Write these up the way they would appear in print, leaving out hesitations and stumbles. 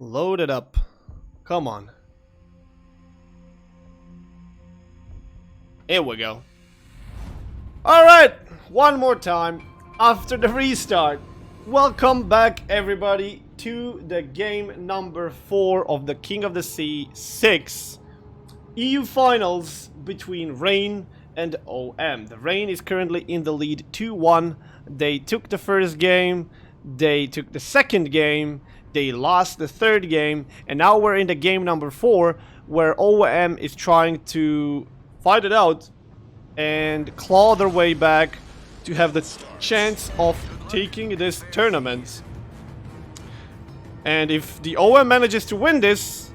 Load it up. Come on. Here we go. Alright, one more time after the restart. Welcome back everybody to the game number 4 of the King of the Sea 6 EU Finals between Rain and OM. The Rain is currently in the lead 2-1. They took the first game, they took the second game, they lost the third game, and now we're in the game number 4 where OM is trying to fight it out and claw their way back to have the chance of taking this tournament. And if the OM manages to win this,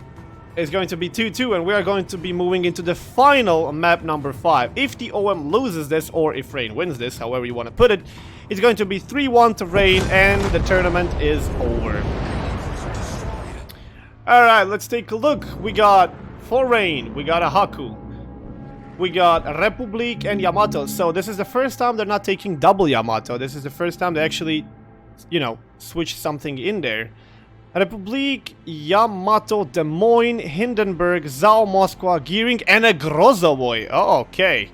it's going to be 2-2 and we are going to be moving into the final map number 5. If the OM loses this, or if Rain wins this, however you want to put it, it's going to be 3-1 to Rain and the tournament is over. Alright, let's take a look. We got, for Rain, we got a Haku. We got Republic and Yamato. So this is the first time they're not taking double Yamato. This is the first time they actually, you know, switch something in there. Republic, Yamato, Des Moines, Hindenburg, Zao, Moskwa, Gearing, and a Grozovoi. Oh, okay.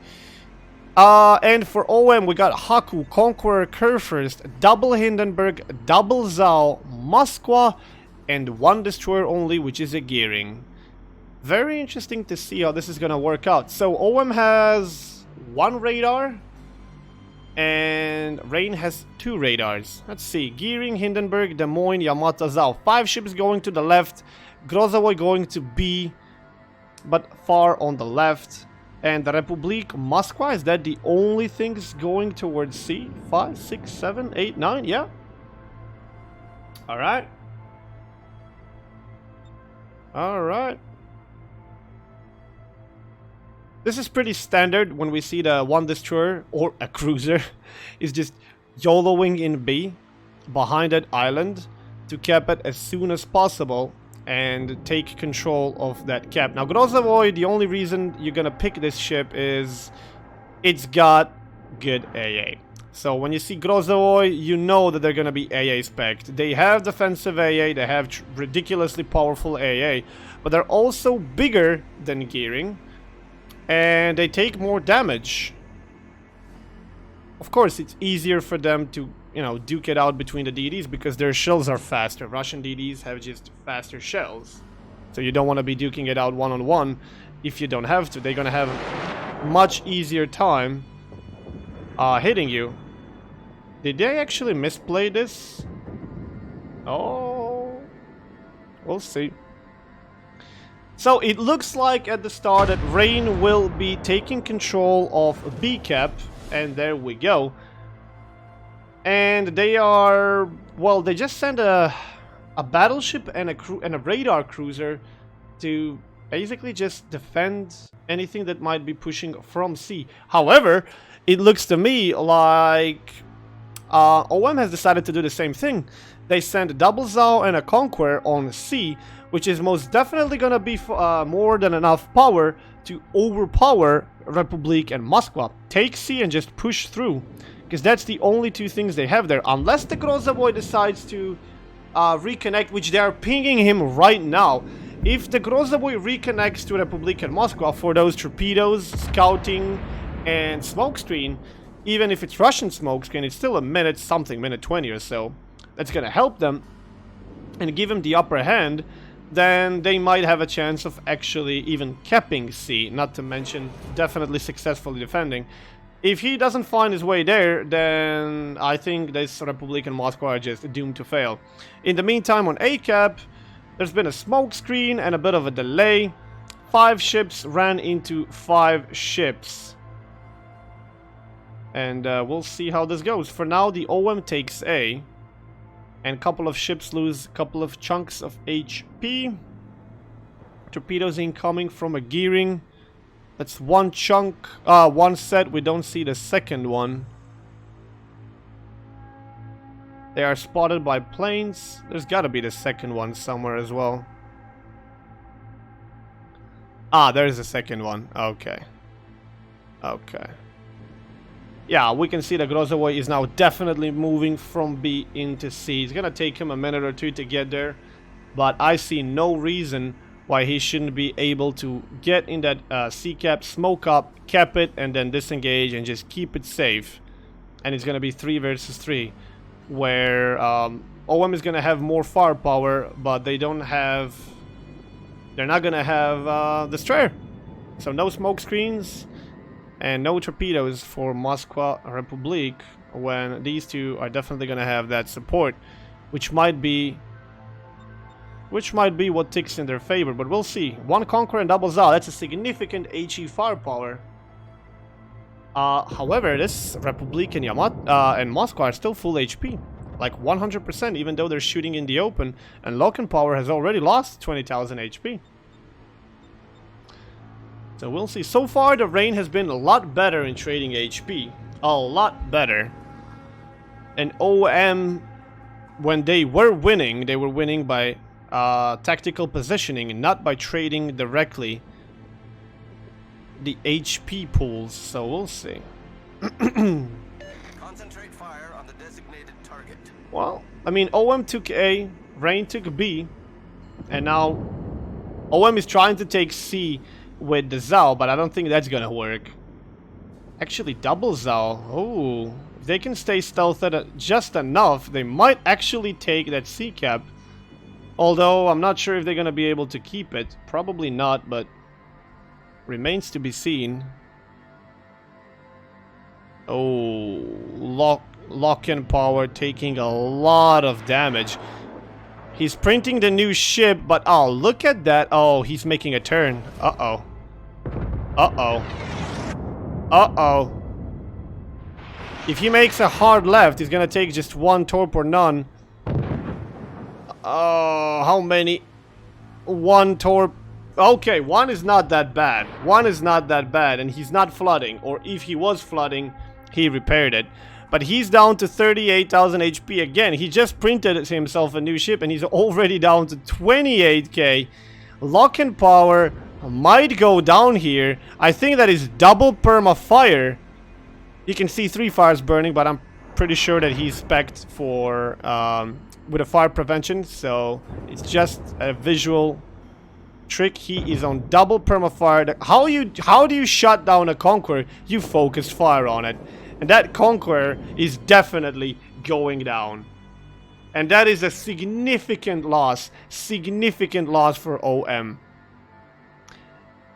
And for OM, we got Haku, Conqueror, Kurfürst, double Hindenburg, double Zao, Moskwa, and one destroyer only, which is a Gearing. Very interesting to see how this is gonna work out. So OM has 1 radar and Rain has 2 radars. Let's see. Gearing, Hindenburg, Des Moines, Yamato, Zao. 5 ships going to the left. Grozovoi going to B, but far on the left. And the Republic, Moskwa, is that the only things going towards C? 5, 6, 7, 8, 9? Yeah. Alright. Alright. This is pretty standard when we see the one destroyer or a cruiser is just YOLOing in B behind that island to cap it as soon as possible and take control of that cap. Now Grozovoi, the only reason you're gonna pick this ship is it's got good AA. So when you see Grozovoi, you know that they're gonna be AA spec'd. They have defensive AA, they have ridiculously powerful AA, but they're also bigger than Gearing. And they take more damage. Of course, it's easier for them to, you know, duke it out between the DDs because their shells are faster. Russian DDs have just faster shells. So you don't want to be duking it out one-on-one if you don't have to. They're going to have a much easier time hitting you. Did they actually misplay this? Oh, we'll see. So it looks like at the start that Rain will be taking control of B cap, and there we go. And they are, well, they just sent a battleship and a radar cruiser to basically just defend anything that might be pushing from C. However, it looks to me like OM has decided to do the same thing. They sent a double Zao and a Conqueror on C, which is most definitely gonna be more than enough power to overpower Republic and Moskwa. Take C and just push through, because that's the only 2 things they have there. Unless the Grozovoi decides to reconnect, which they are pinging him right now. If the Grozovoi reconnects to Republic and Moskwa for those torpedoes, scouting, and smokescreen, even if it's Russian smokescreen, it's still a minute something, minute 20 or so. That's gonna help them and give him the upper hand. Then they might have a chance of actually even capping C, not to mention definitely successfully defending. If he doesn't find his way there, then I think this Republic and Moscow are just doomed to fail. In the meantime, on A cap, there's been a smoke screen and a bit of a delay. 5 ships ran into 5 ships. And we'll see how this goes. For now, the OM takes A. And a couple of ships lose a couple of chunks of HP. Torpedoes incoming from a Gearing. That's 1 chunk, 1 set. We don't see the second one. They are spotted by planes. There's gotta be the second one somewhere as well. Ah, there's the second one. Okay. Okay. Yeah, we can see that Grozovoi is now definitely moving from B into C. It's gonna take him a minute or two to get there. but I see no reason why he shouldn't be able to get in that sea cap, smoke up, cap it, and then disengage and just keep it safe. And it's gonna be 3 versus 3, where OM is gonna have more firepower, but they don't have. They're not gonna have destroyer, so no smoke screens and no torpedoes for Moscow Republic. When these two are definitely gonna have that support, which might be what ticks in their favor, but we'll see. 1 Conqueror and double Zao, that's a significant HE firepower. However, this Republic and and Moscow are still full HP, like 100%, even though they're shooting in the open, and Loken Power has already lost 20,000 HP. So we'll see. So far, the Rain has been a lot better in trading HP, a lot better. And OM, when they were winning by tactical positioning, not by trading directly the HP pools, so we'll see. Concentrate fire on the designated target. Well, I mean, OM took A, Rain took B, and now OM is trying to take C with the Zao, but I don't think that's gonna work. Actually, double Zao. Oh, if they can stay stealthed just enough, they might actually take that C cap. Although, I'm not sure if they're gonna be able to keep it. Probably not, but remains to be seen. Oh, lock-in power taking a lot of damage. He's printing the new ship, but oh, look at that. Oh, he's making a turn. Uh-oh. Uh-oh. Uh-oh. If he makes a hard left, he's gonna take just 1 torp or none. Oh, how many? 1 torp. Okay, 1 is not that bad. 1 is not that bad, and he's not flooding. Or if he was flooding, he repaired it. But he's down to 38,000 HP again. He just printed himself a new ship, and he's already down to 28k. Lock-in power might go down here. I think that is double perma fire. You can see 3 fires burning, but I'm pretty sure that he's spec'd for with a fire prevention, so it's just a visual trick. He is on double permafire. How do you shut down a Conqueror? You focus fire on it, and that Conqueror is definitely going down, and that is a significant loss for OM.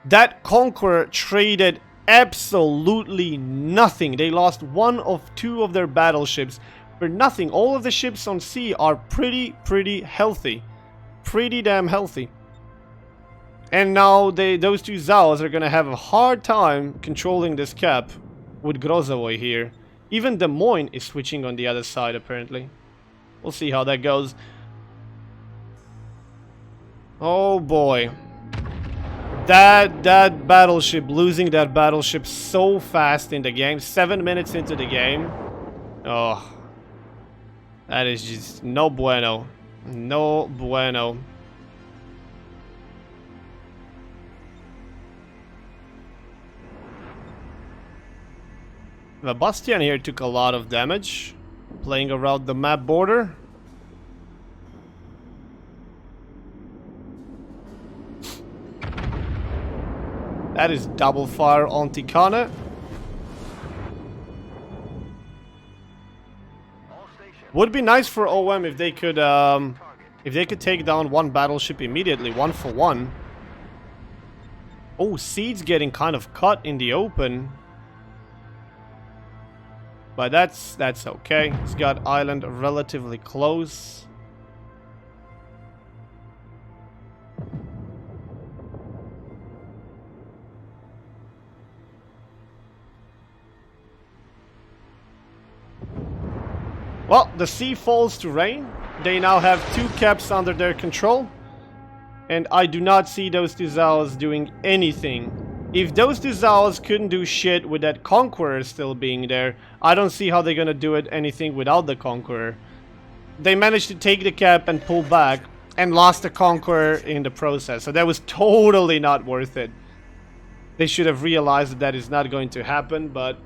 That Conqueror traded absolutely nothing. They lost 1 of 2 of their battleships for nothing. All of the ships on sea are pretty healthy, pretty damn healthy. And now those 2 Zaos are gonna have a hard time controlling this cap with Grozavoy here. Even Des Moines is switching on the other side, apparently. We'll see how that goes. Oh boy. That battleship, losing that battleship so fast in the game, 7 minutes into the game. Oh. That is just no bueno. No bueno. The Bastion here took a lot of damage, playing around the map border. That is double fire on Tikana. Would be nice for OM if they could take down 1 battleship immediately, 1 for 1. Oh, Seed's getting kind of cut in the open. But that's okay. He's got island relatively close. Well, the sea falls to rain. They now have 2 caps under their control. And I do not see those 2 Zaos doing anything. If those 2 Zaos couldn't do shit with that Conqueror still being there, I don't see how they're gonna do anything without the Conqueror. They managed to take the cap and pull back, and lost the Conqueror in the process. So that was totally not worth it. They should have realized that that is not going to happen, but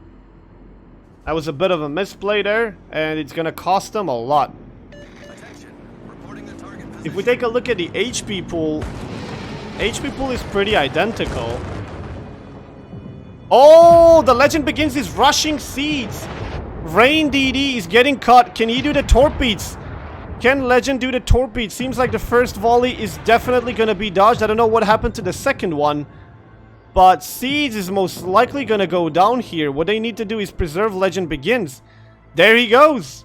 that was a bit of a misplay there, and it's gonna cost them a lot. Attention, reporting the target If we take a look at the HP pool is pretty identical. Oh, the Legend Begins is rushing seeds. Rain DD is getting caught. Can he do the torpedoes? Can Legend do the torpedoes? Seems like the first volley is definitely going to be dodged. I don't know what happened to the second one. But Seeds is most likely going to go down here. What they need to do is preserve Legend Begins. There he goes.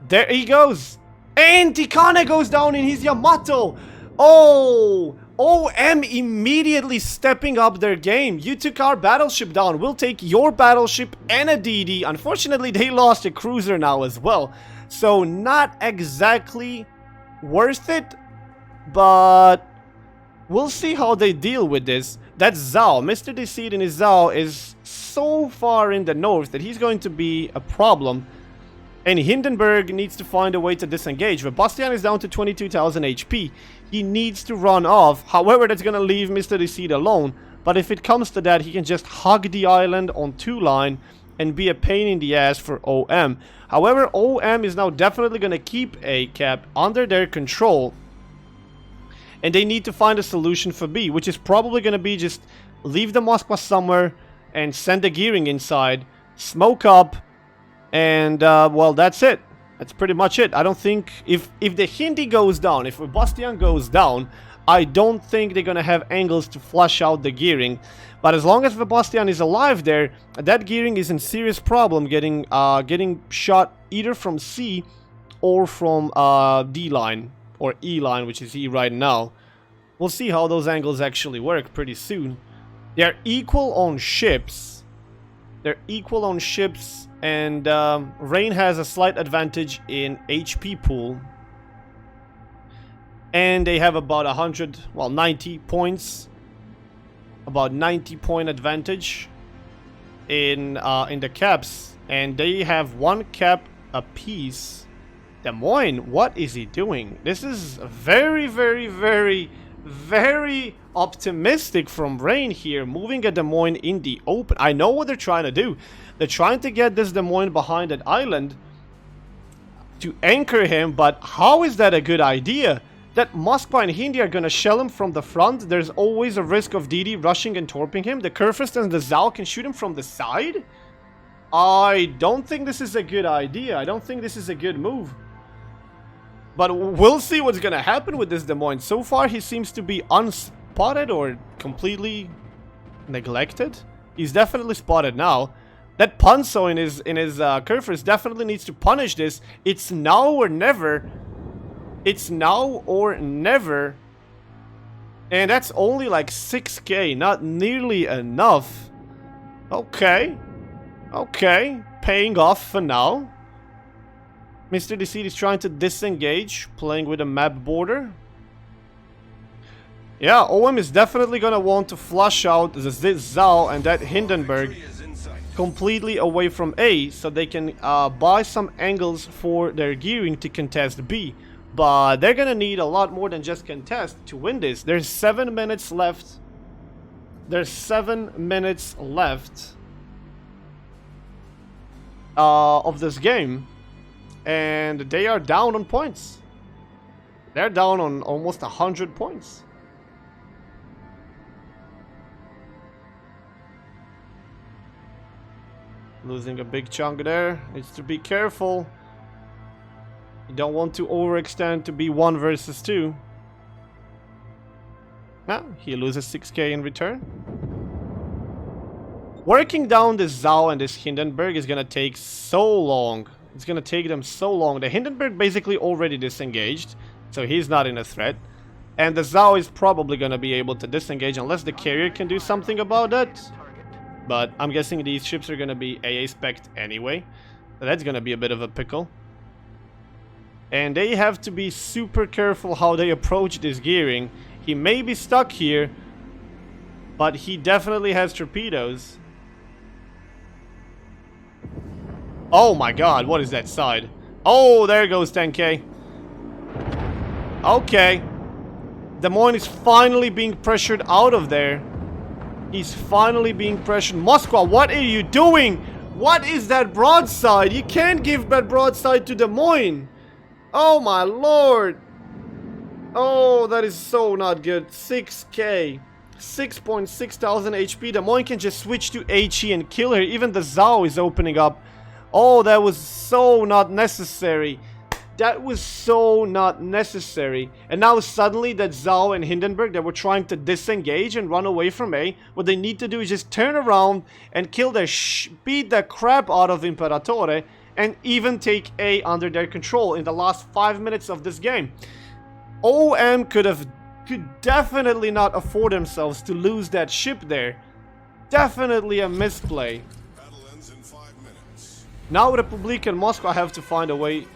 There he goes. And Tikane goes down in his Yamato. Oh, OM immediately stepping up their game. You took our battleship down. We'll take your battleship and a DD. Unfortunately, they lost a cruiser now as well. So not exactly worth it. But we'll see how they deal with this. That's Zhao. Mr. Deceit in his Zhao is so far in the north that he's going to be a problem. And Hindenburg needs to find a way to disengage. But Bastian is down to 22,000 HP. He needs to run off. However, that's going to leave Mr. Deceit alone. But if it comes to that, he can just hug the island on 2-line and be a pain in the ass for OM. However, OM is now definitely going to keep A cap under their control. And they need to find a solution for B, which is probably going to be just leave the Moskva somewhere and send the gearing inside, smoke up, and, well, that's it. That's pretty much it. I don't think... If the Hindi goes down, if Bastian goes down, I don't think they're going to have angles to flush out the gearing. But as long as Bastian is alive there, that gearing is in serious problem getting shot either from C or from D-line. Or E-line, which is E right now. We'll see how those angles actually work pretty soon. They're equal on ships. They're equal on ships. And Rain has a slight advantage in HP pool. And they have about 100, well, 90 points. About 90 point advantage in the caps. And they have 1 cap apiece. Des Moines, what is he doing? This is very, very, very, very optimistic from Rain here, moving a Des Moines in the open. I know what they're trying to do. They're trying to get this Des Moines behind that island to anchor him, but how is that a good idea? That Moskva and Hindi are going to shell him from the front. There's always a risk of DD rushing and torping him. The Kurfürst and the Zhao can shoot him from the side? I don't think this is a good idea. I don't think this is a good move. But we'll see what's going to happen with this Des Moines. So far, he seems to be unspotted or completely neglected. He's definitely spotted now. That Panzo in his Kurfürst definitely needs to punish this. It's now or never. It's now or never. And that's only like 6k. Not nearly enough. Okay. Okay. Paying off for now. Mr. Deceit is trying to disengage, playing with a map border. Yeah, OM is definitely gonna want to flush out this Zhao and that Hindenburg completely away from A, so they can buy some angles for their gearing to contest B. But they're gonna need a lot more than just contest to win this. There's 7 minutes left. There's 7 minutes left of this game. And they are down on points. They're down on almost 100 points. Losing a big chunk there. Needs to be careful. You don't want to overextend to be 1 versus 2. Ah, he loses 6k in return. Working down this Zhao and this Hindenburg is gonna take so long. It's gonna take them so long. The Hindenburg basically already disengaged, so he's not in a threat. And the Zhao is probably gonna be able to disengage unless the carrier can do something about that. But I'm guessing these ships are gonna be AA spec'd anyway. So that's gonna be a bit of a pickle. And they have to be super careful how they approach this gearing. He may be stuck here, but he definitely has torpedoes. Oh my god, what is that side? Oh, there goes 10k. Okay. Des Moines is finally being pressured out of there. He's finally being pressured. Moskva, what are you doing? What is that broadside? You can't give that broadside to Des Moines. Oh my lord. Oh, that is so not good. 6k. 6.6 thousand HP. The Moin can just switch to HE and kill her. Even the Zhao is opening up. Oh, that was so not necessary. That was so not necessary. And now suddenly that Zhao and Hindenburg that were trying to disengage and run away from A, what they need to do is just turn around and kill their beat the crap out of Imperatore and even take A under their control in the last 5 minutes of this game. OM could definitely not afford themselves to lose that ship there. Definitely a misplay. Battle ends in 5 minutes. Now Republican Moscow have to find a way.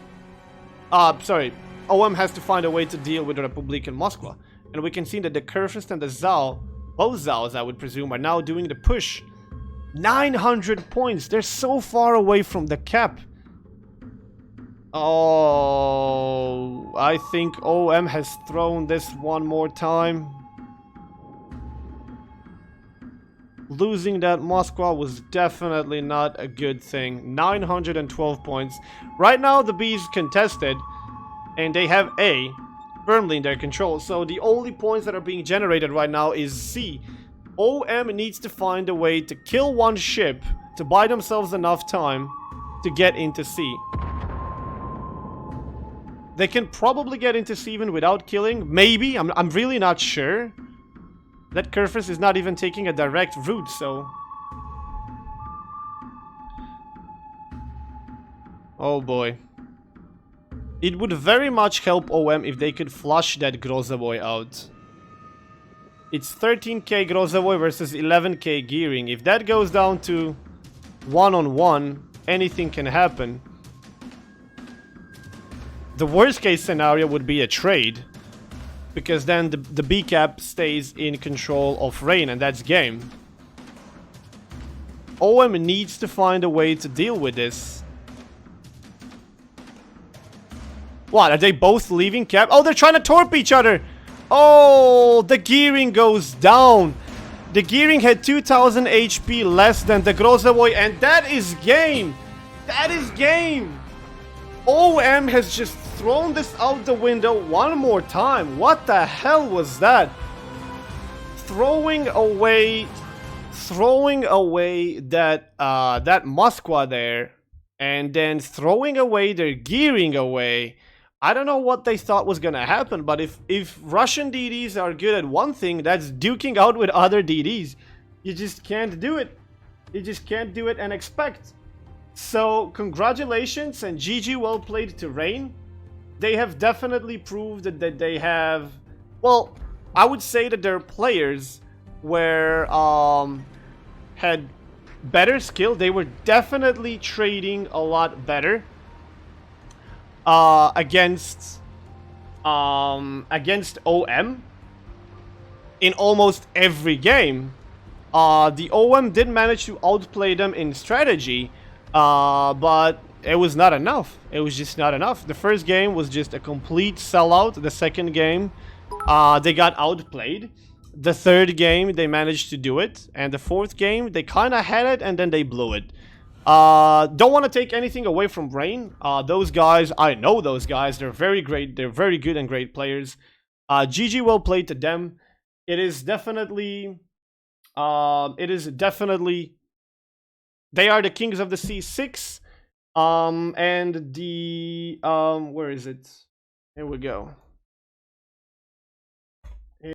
Sorry. OM has to find a way to deal with the Republican Moscow. And we can see that the Kurfürst and the Zhao, both Zhaos I would presume, are now doing the push. 900 points. They're so far away from the cap. Oh, I think OM has thrown this one more time. Losing that Moscow was definitely not a good thing. 912 points. Right now the B is contested and they have A firmly in their control. So the only points that are being generated right now is C. OM needs to find a way to kill one ship to buy themselves enough time to get into C. They can probably get into C even without killing. Maybe. I'm really not sure. That Kurfürst is not even taking a direct route, so... Oh boy. It would very much help OM if they could flush that Grozovoy out. It's 13k Grozovoy versus 11k Gearing. If that goes down to 1-on-1, anything can happen. The worst case scenario would be a trade. Because then the B cap stays in control of Rain, and that's game. OM needs to find a way to deal with this. What, are they both leaving cap? Oh, they're trying to torp each other! Oh, the Gearing goes down. The Gearing had 2000 HP less than the Grozovoy, and that is game! That is game! OM has just thrown this out the window one more time. What the hell was that? Throwing away that that Moskwa there, and then throwing away their Gearing away. I don't know what they thought was gonna happen, but if Russian DDs are good at one thing, that's duking out with other DDs. You just can't do it. You just can't do it and expect. So, congratulations and GG, well played to Rain. They have definitely proved that they have... Well, I would say that their players were, had better skill. They were definitely trading a lot better against OM in almost every game. The OM did manage to outplay them in strategy, but it was not enough. It was just not enough. The first game was just a complete sellout. The second game, they got outplayed. The third game, they managed to do it. And the fourth game, they kind of had it and then they blew it. Don't want to take anything away from Rain. Those guys, I know those guys. They're very great. They're very good and great players. GG, well played to them. It is definitely... They are the kings of the C6. And the... where is it? Here we go.